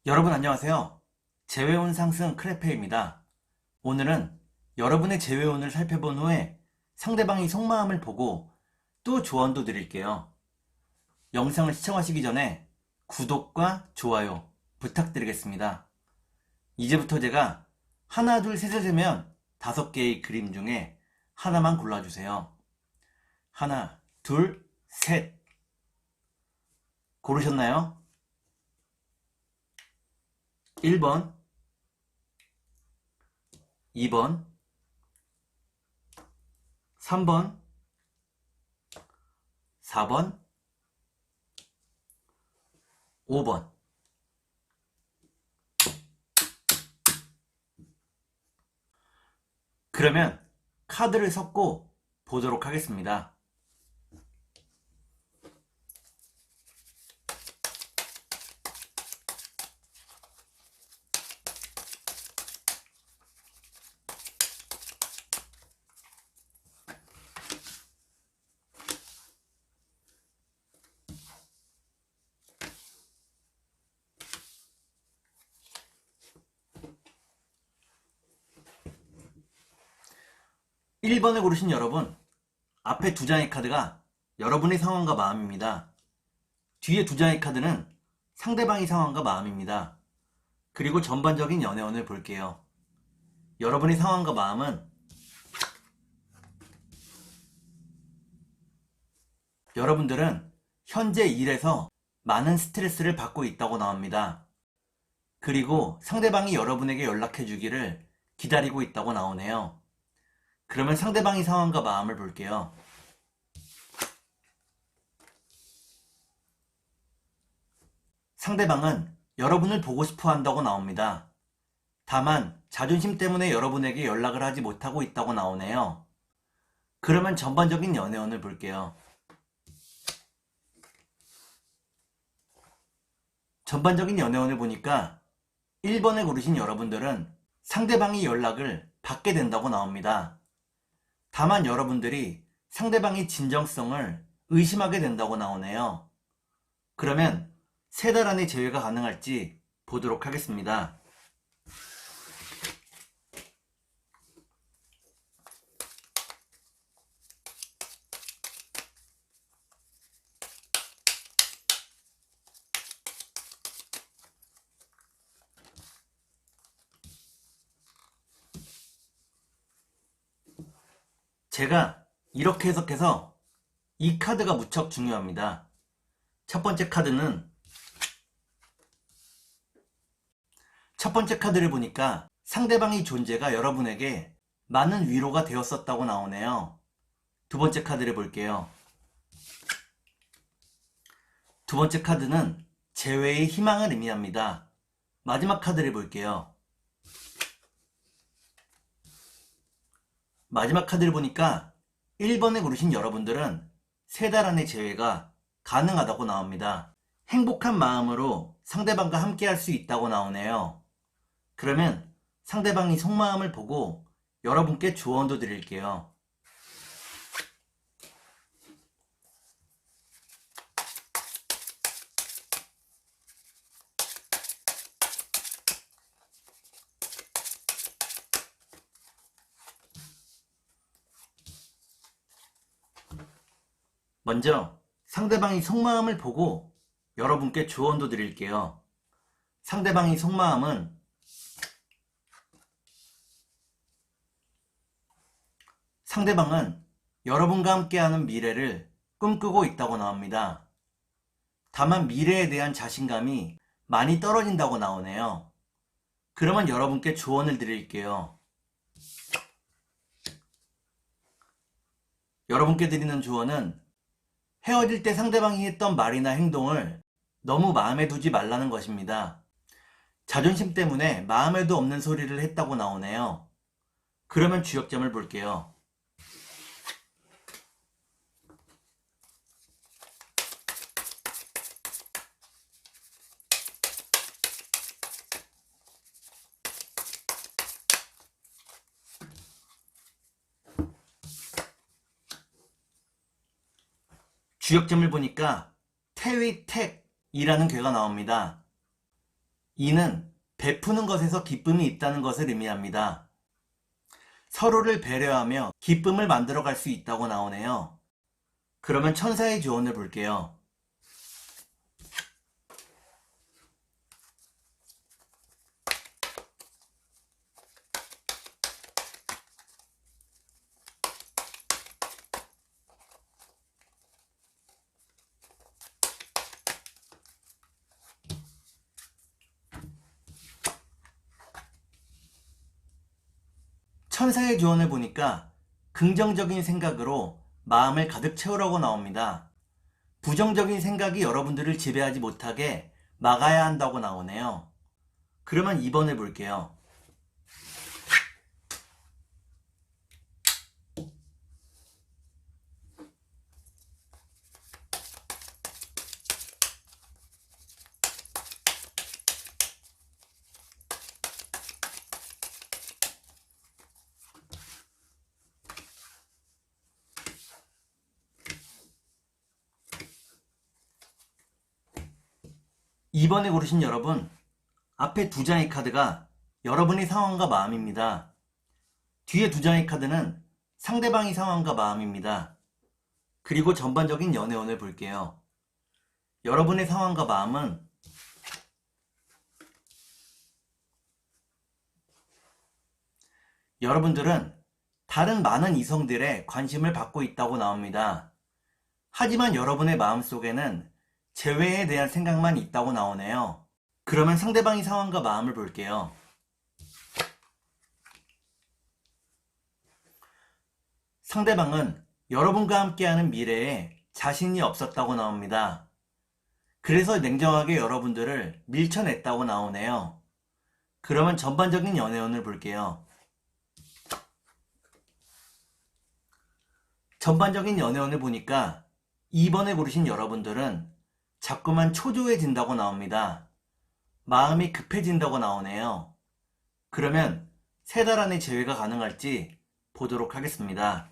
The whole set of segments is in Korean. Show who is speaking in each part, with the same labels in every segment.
Speaker 1: 여러분 안녕하세요. 재회운 상승 크레페입니다. 오늘은 여러분의 재회운을 살펴본 후에 상대방의 속마음을 보고 또 조언도 드릴게요. 영상을 시청하시기 전에 구독과 좋아요 부탁드리겠습니다. 이제부터 제가 하나, 둘, 셋을 세면 5개의 그림 중에 하나만 골라주세요. 하나, 둘, 셋. 고르셨나요? 1번, 2번, 3번, 4번, 5번. 그러면 카드를 섞고 보도록 하겠습니다. 1번을 고르신 여러분, 앞에 2장의 카드가 여러분의 상황과 마음입니다. 뒤에 2장의 카드는 상대방의 상황과 마음입니다. 그리고 전반적인 연애운을 볼게요. 여러분의 상황과 마음은 여러분들은 현재 일에서 많은 스트레스를 받고 있다고 나옵니다. 그리고 상대방이 여러분에게 연락해 주기를 기다리고 있다고 나오네요. 그러면 상대방의 상황과 마음을 볼게요. 상대방은 여러분을 보고 싶어 한다고 나옵니다. 다만 자존심 때문에 여러분에게 연락을 하지 못하고 있다고 나오네요. 그러면 전반적인 연애운을 볼게요. 전반적인 연애운을 보니까 1번을 고르신 여러분들은 상대방이 연락을 받게 된다고 나옵니다. 다만 여러분들이 상대방의 진정성을 의심하게 된다고 나오네요. 그러면 3달 안에 재회가 가능할지 보도록 하겠습니다. 제가 이렇게 해석해서 이 카드가 무척 중요합니다. 첫 번째 카드를 보니까 상대방의 존재가 여러분에게 많은 위로가 되었었다고 나오네요. 두 번째 카드를 볼게요. 두 번째 카드는 재회의 희망을 의미합니다. 마지막 카드를 볼게요. 마지막 카드를 보니까 1번에 고르신 여러분들은 3달 안에 재회가 가능하다고 나옵니다. 행복한 마음으로 상대방과 함께 할 수 있다고 나오네요. 그러면 상대방이 속마음을 보고 여러분께 조언도 드릴게요. 먼저 상대방이 속마음을 보고 여러분께 조언도 드릴게요. 상대방의 속마음은 상대방은 여러분과 함께하는 미래를 꿈꾸고 있다고 나옵니다. 다만 미래에 대한 자신감이 많이 떨어진다고 나오네요. 그러면 여러분께 조언을 드릴게요. 여러분께 드리는 조언은 헤어질 때 상대방이 했던 말이나 행동을 너무 마음에 두지 말라는 것입니다. 자존심 때문에 마음에도 없는 소리를 했다고 나오네요. 그러면 주역점을 볼게요. 주역점을 보니까 태위택이라는 괴가 나옵니다. 이는 베푸는 것에서 기쁨이 있다는 것을 의미합니다. 서로를 배려하며 기쁨을 만들어갈 수 있다고 나오네요. 그러면 천사의 조언을 볼게요. 천사의 조언을 보니까 긍정적인 생각으로 마음을 가득 채우라고 나옵니다. 부정적인 생각이 여러분들을 지배하지 못하게 막아야 한다고 나오네요. 그러면 2번을 볼게요. 이번에 고르신 여러분, 앞에 두 장의 카드가 여러분의 상황과 마음입니다. 뒤에 두 장의 카드는 상대방의 상황과 마음입니다. 그리고 전반적인 연애운을 볼게요. 여러분의 상황과 마음은 여러분들은 다른 많은 이성들의 관심을 받고 있다고 나옵니다. 하지만 여러분의 마음속에는 재회에 대한 생각만 있다고 나오네요. 그러면 상대방의 상황과 마음을 볼게요. 상대방은 여러분과 함께하는 미래에 자신이 없었다고 나옵니다. 그래서 냉정하게 여러분들을 밀쳐냈다고 나오네요. 그러면 전반적인 연애운을 볼게요. 전반적인 연애운을 보니까 2번에 고르신 여러분들은 자꾸만 초조해진다고 나옵니다. 마음이 급해진다고 나오네요. 그러면 3달 안에 재회가 가능할지 보도록 하겠습니다.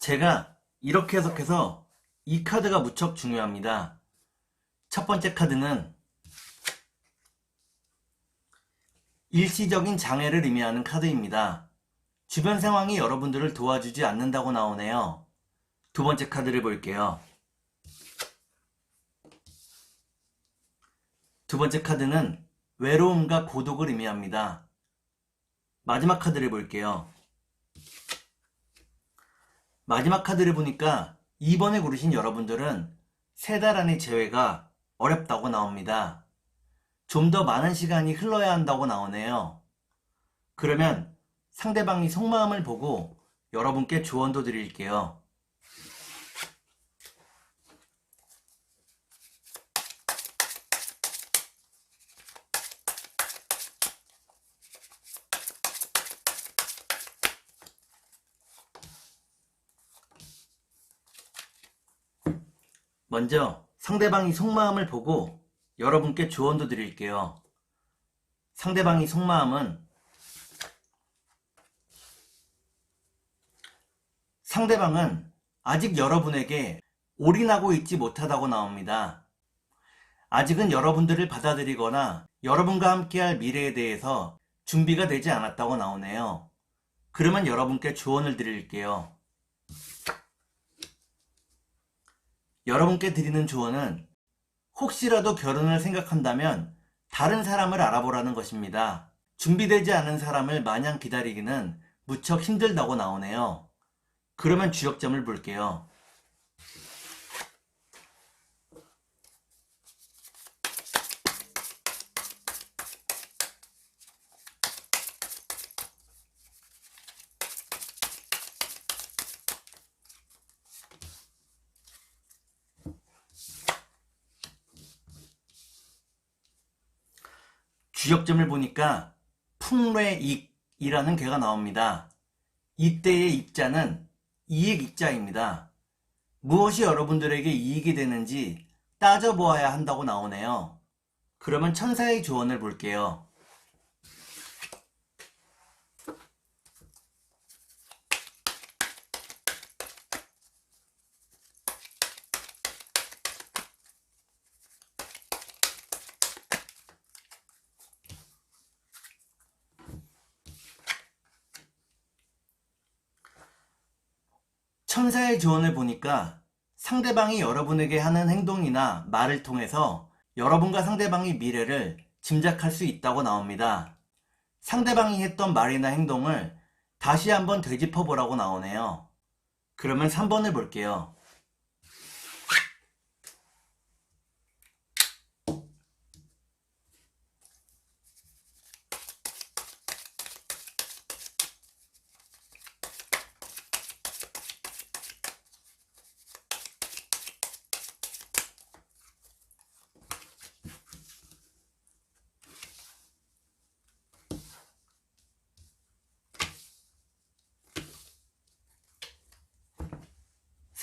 Speaker 1: 제가 이렇게 해석해서 이 카드가 무척 중요합니다. 첫 번째 카드는 일시적인 장애를 의미하는 카드입니다. 주변 상황이 여러분들을 도와주지 않는다고 나오네요. 두 번째 카드를 볼게요. 두 번째 카드는 외로움과 고독을 의미합니다. 마지막 카드를 볼게요. 마지막 카드를 보니까 2번에 고르신 여러분들은 3달 안의 재회가 어렵다고 나옵니다. 좀 더 많은 시간이 흘러야 한다고 나오네요. 그러면 상대방이 속마음을 보고 여러분께 조언도 드릴게요. 먼저 상대방이 속마음을 보고 여러분께 조언도 드릴게요. 상대방이 속마음은 상대방은 아직 여러분에게 올인하고 있지 못하다고 나옵니다. 아직은 여러분들을 받아들이거나 여러분과 함께할 미래에 대해서 준비가 되지 않았다고 나오네요. 그러면 여러분께 조언을 드릴게요. 여러분께 드리는 조언은 혹시라도 결혼을 생각한다면 다른 사람을 알아보라는 것입니다. 준비되지 않은 사람을 마냥 기다리기는 무척 힘들다고 나오네요. 그러면 주역점을 볼게요. 주역점을 보니까 풍례익이라는 개가 나옵니다. 이때의 익자는 이익 익자입니다. 무엇이 여러분들에게 이익이 되는지 따져보아야 한다고 나오네요. 그러면 천사의 조언을 볼게요. 천사의 조언을 보니까 상대방이 여러분에게 하는 행동이나 말을 통해서 여러분과 상대방의 미래를 짐작할 수 있다고 나옵니다. 상대방이 했던 말이나 행동을 다시 한번 되짚어 보라고 나오네요. 그러면 3번을 볼게요.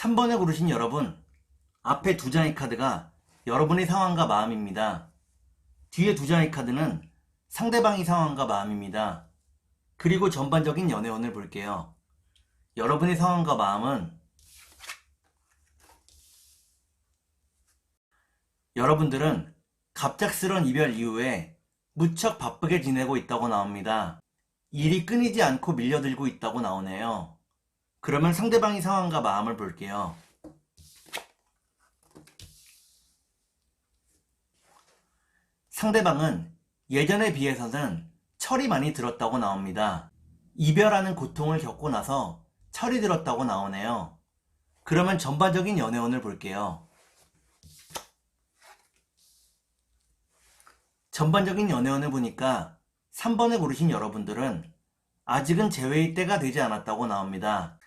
Speaker 1: 삼 3번에 고르신 여러분, 앞에 2장의 카드가 여러분의 상황과 마음입니다. 뒤에 2장의 카드는 상대방의 상황과 마음입니다. 그리고 전반적인 연애운을 볼게요. 여러분의 상황과 마음은 여러분들은 갑작스런 이별 이후에 무척 바쁘게 지내고 있다고 나옵니다. 일이 끊이지 않고 밀려들고 있다고 나오네요. 그러면 상대방의 상황과 마음을 볼게요. 상대방은 예전에 비해서는 철이 많이 들었다고 나옵니다. 이별하는 고통을 겪고 나서 철이 들었다고 나오네요. 그러면 전반적인 연애운을 볼게요. 전반적인 연애운을 보니까 3번을 고르신 여러분들은 아직은 재회의 때가 되지 않았다고 나옵니다.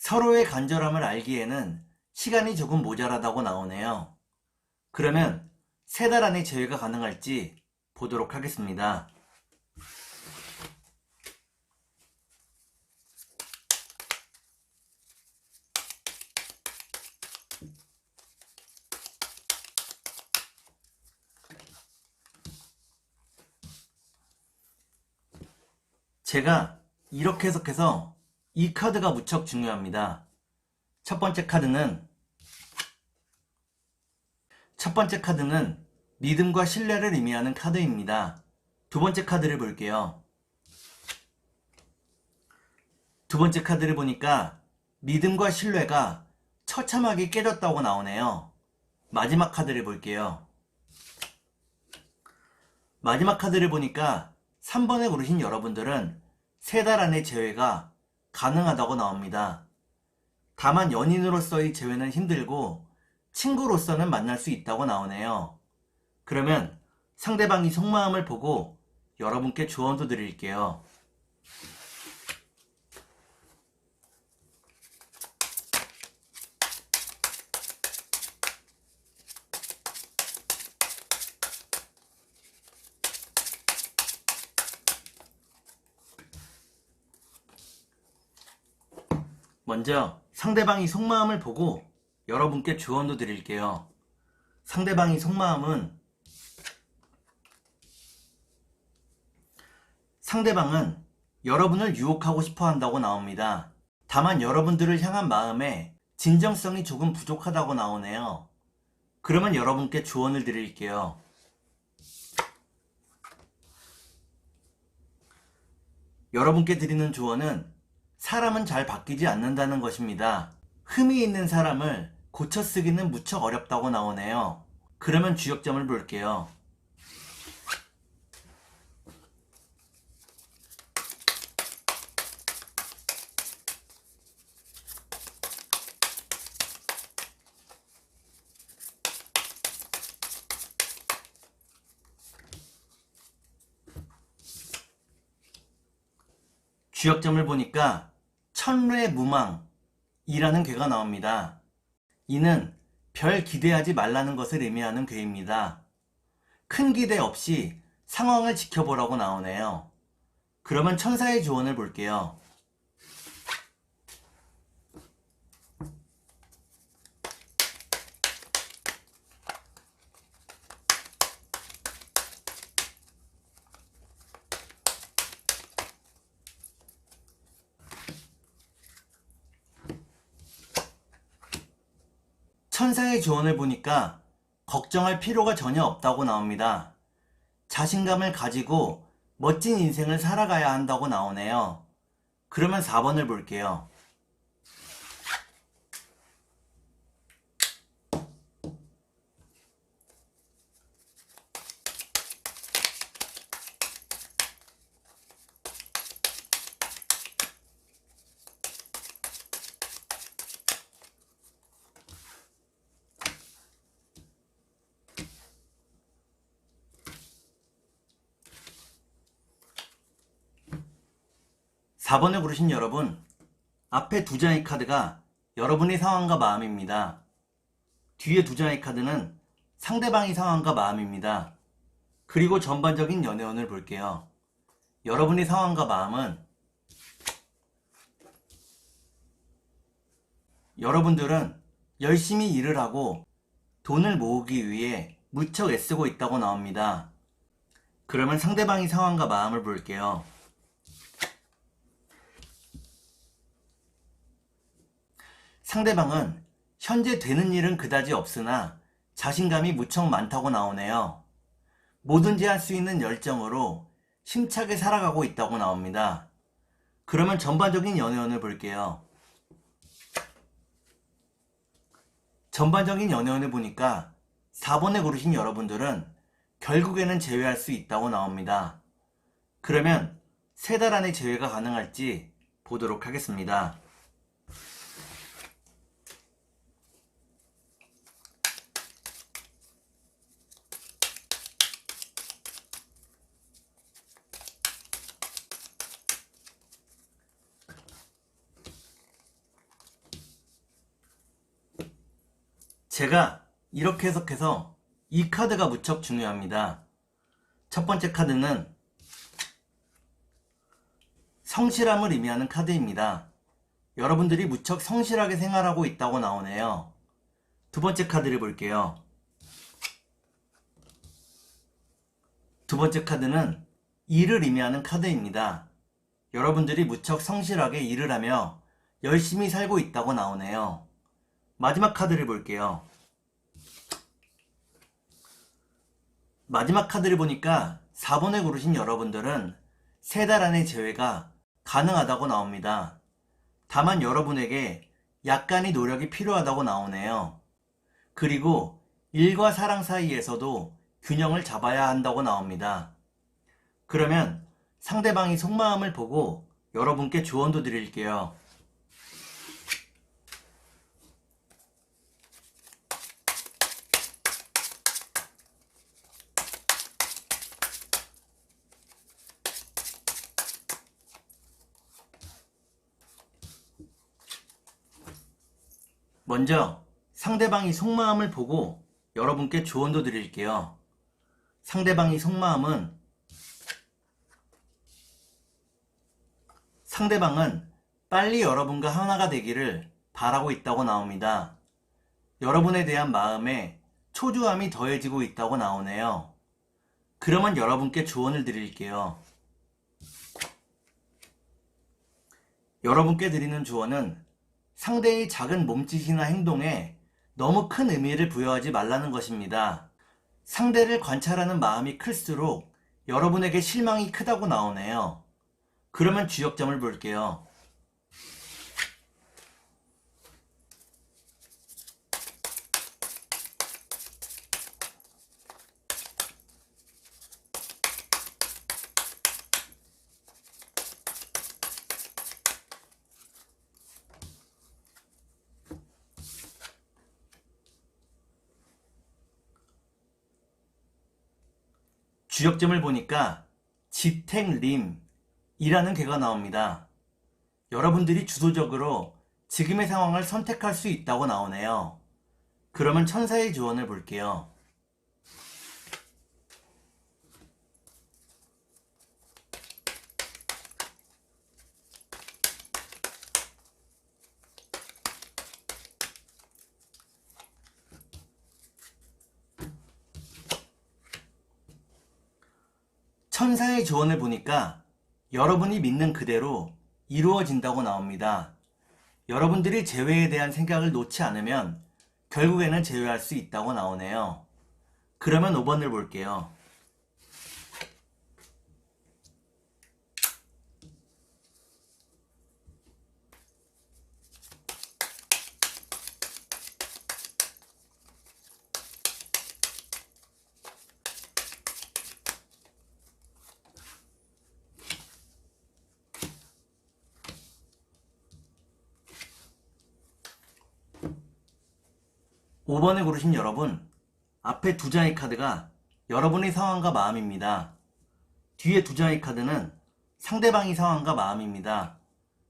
Speaker 1: 서로의 간절함을 알기에는 시간이 조금 모자라다고 나오네요. 그러면 3달 안에 재회가 가능할지 보도록 하겠습니다. 제가 이렇게 해석해서 이 카드가 무척 중요합니다. 첫 번째 카드는 믿음과 신뢰를 의미하는 카드입니다. 두 번째 카드를 볼게요. 두 번째 카드를 보니까 믿음과 신뢰가 처참하게 깨졌다고 나오네요. 마지막 카드를 볼게요. 마지막 카드를 보니까 3번에 고르신 여러분들은 3달 안에 재회가 가능하다고 나옵니다. 다만 연인으로서의 재회는 힘들고 친구로서는 만날 수 있다고 나오네요. 그러면 상대방이 속마음을 보고 여러분께 조언도 드릴게요. 먼저 상대방이 속마음을 보고 여러분께 조언도 드릴게요. 상대방이 속마음은 상대방은 여러분을 유혹하고 싶어 한다고 나옵니다. 다만 여러분들을 향한 마음에 진정성이 조금 부족하다고 나오네요. 그러면 여러분께 조언을 드릴게요. 여러분께 드리는 조언은 사람은 잘 바뀌지 않는다는 것입니다. 흠이 있는 사람을 고쳐 쓰기는 무척 어렵다고 나오네요. 그러면 주역점을 볼게요. 주역점을 보니까 천례무망이라는 괴가 나옵니다. 이는 별 기대하지 말라는 것을 의미하는 괴입니다. 큰 기대 없이 상황을 지켜보라고 나오네요. 그러면 천사의 조언을 볼게요. 천사의 조언을 보니까 걱정할 필요가 전혀 없다고 나옵니다. 자신감을 가지고 멋진 인생을 살아가야 한다고 나오네요. 그러면 4번을 볼게요. 4번을 고르신 여러분, 앞에 두 장의 카드가 여러분의 상황과 마음입니다. 뒤에 두 장의 카드는 상대방의 상황과 마음입니다. 그리고 전반적인 연애운을 볼게요. 여러분의 상황과 마음은 여러분들은 열심히 일을 하고 돈을 모으기 위해 무척 애쓰고 있다고 나옵니다. 그러면 상대방의 상황과 마음을 볼게요. 상대방은 현재 되는 일은 그다지 없으나 자신감이 무척 많다고 나오네요. 뭐든지 할 수 있는 열정으로 힘차게 살아가고 있다고 나옵니다. 그러면 전반적인 연애운을 볼게요. 전반적인 연애운을 보니까 4번에 고르신 여러분들은 결국에는 제외할 수 있다고 나옵니다. 그러면 3달 안에 제외가 가능할지 보도록 하겠습니다. 제가 이렇게 해석해서 이 카드가 무척 중요합니다. 첫 번째 카드는 성실함을 의미하는 카드입니다. 여러분들이 무척 성실하게 생활하고 있다고 나오네요. 두 번째 카드를 볼게요. 두 번째 카드는 일을 의미하는 카드입니다. 여러분들이 무척 성실하게 일을 하며 열심히 살고 있다고 나오네요. 마지막 카드를 볼게요. 마지막 카드를 보니까 4번을 고르신 여러분들은 3달 안의 제외가 가능하다고 나옵니다. 다만 여러분에게 약간의 노력이 필요하다고 나오네요. 그리고 일과 사랑 사이에서도 균형을 잡아야 한다고 나옵니다. 그러면 상대방이 속마음을 보고 여러분께 조언도 드릴게요. 먼저 상대방이 속마음을 보고 여러분께 조언도 드릴게요. 상대방이 속마음은 상대방은 빨리 여러분과 하나가 되기를 바라고 있다고 나옵니다. 여러분에 대한 마음에 초조함이 더해지고 있다고 나오네요. 그러면 여러분께 조언을 드릴게요. 여러분께 드리는 조언은 상대의 작은 몸짓이나 행동에 너무 큰 의미를 부여하지 말라는 것입니다. 상대를 관찰하는 마음이 클수록 여러분에게 실망이 크다고 나오네요. 그러면 주역점을 볼게요. 주역점을 보니까 지택림이라는 개가 나옵니다. 여러분들이 주도적으로 지금의 상황을 선택할 수 있다고 나오네요. 그러면 천사의 조언을 볼게요. 천사의 조언을 보니까 여러분이 믿는 그대로 이루어진다고 나옵니다. 여러분들이 재회에 대한 생각을 놓지 않으면 결국에는 제외할 수 있다고 나오네요. 그러면 5번을 볼게요. 5번을 고르신 여러분, 앞에 두 장의 카드가 여러분의 상황과 마음입니다. 뒤에 두 장의 카드는 상대방의 상황과 마음입니다.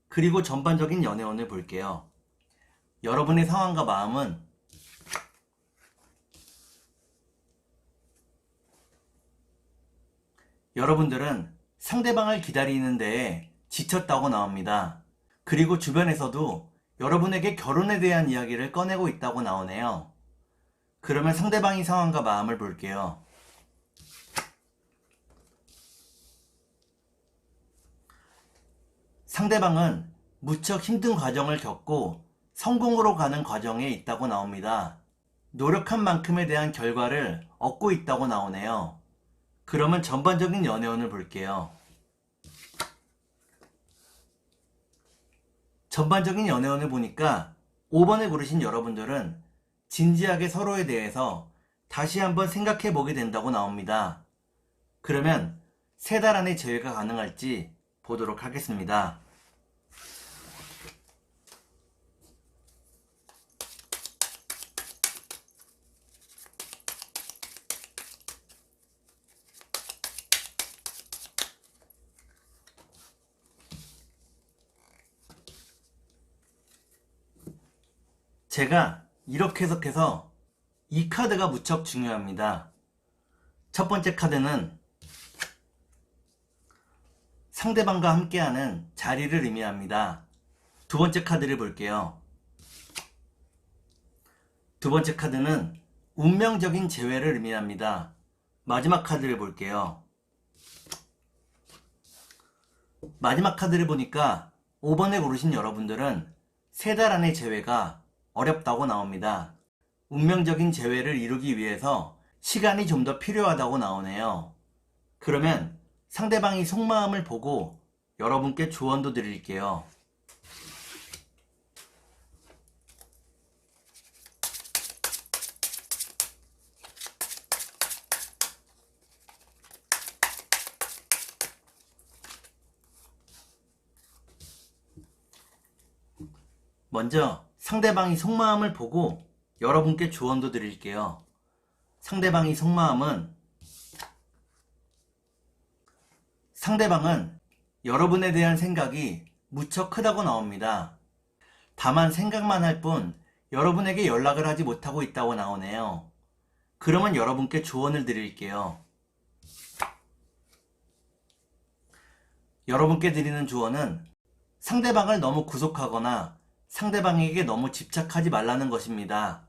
Speaker 1: 그리고 전반적인 연애운을 볼게요. 여러분의 상황과 마음은 여러분들은 상대방을 기다리는 데에 지쳤다고 나옵니다. 그리고 주변에서도 여러분에게 결혼에 대한 이야기를 꺼내고 있다고 나오네요. 그러면 상대방의 상황과 마음을 볼게요. 상대방은 무척 힘든 과정을 겪고 성공으로 가는 과정에 있다고 나옵니다. 노력한 만큼에 대한 결과를 얻고 있다고 나오네요. 그러면 전반적인 연애운을 볼게요. 전반적인 연애운을 보니까 5번을 고르신 여러분들은 진지하게 서로에 대해서 다시 한번 생각해 보게 된다고 나옵니다. 그러면 3달 안에 재회가 가능할지 보도록 하겠습니다. 제가 이렇게 해석해서 이 카드가 무척 중요합니다. 첫 번째 카드는 상대방과 함께하는 자리를 의미합니다. 두 번째 카드를 볼게요. 두 번째 카드는 운명적인 재회를 의미합니다. 마지막 카드를 볼게요. 마지막 카드를 보니까 5번에 고르신 여러분들은 3달 안의 재회가 어렵다고 나옵니다. 운명적인 재회를 이루기 위해서 시간이 좀 더 필요하다고 나오네요. 그러면 상대방이 속마음을 보고 여러분께 조언도 드릴게요. 먼저 상대방이 속마음을 보고 여러분께 조언도 드릴게요. 상대방의 속마음은 상대방은 여러분에 대한 생각이 무척 크다고 나옵니다. 다만 생각만 할 뿐 여러분에게 연락을 하지 못하고 있다고 나오네요. 그러면 여러분께 조언을 드릴게요. 여러분께 드리는 조언은 상대방을 너무 구속하거나 상대방에게 너무 집착하지 말라는 것입니다.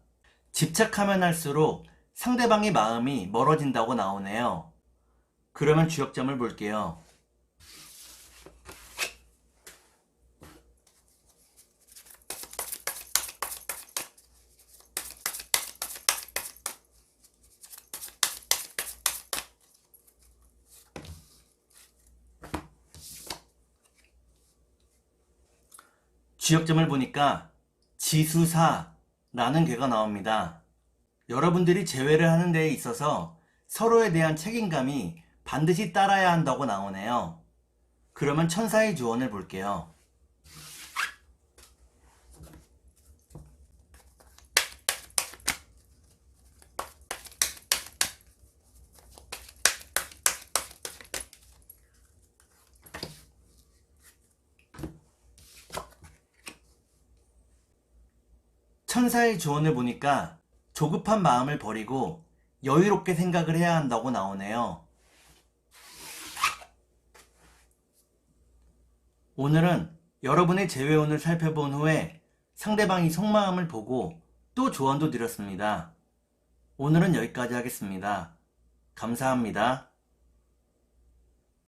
Speaker 1: 집착하면 할수록 상대방의 마음이 멀어진다고 나오네요. 그러면 주역점을 볼게요. 주역점을 보니까 지수사라는 괴가 나옵니다. 여러분들이 재회를 하는 데에 있어서 서로에 대한 책임감이 반드시 따라야 한다고 나오네요. 그러면 천사의 조언을 볼게요. 천사의 조언을 보니까 조급한 마음을 버리고 여유롭게 생각을 해야 한다고 나오네요. 오늘은 여러분의 재회운을 살펴본 후에 상대방이 속마음을 보고 또 조언도 드렸습니다. 오늘은 여기까지 하겠습니다. 감사합니다.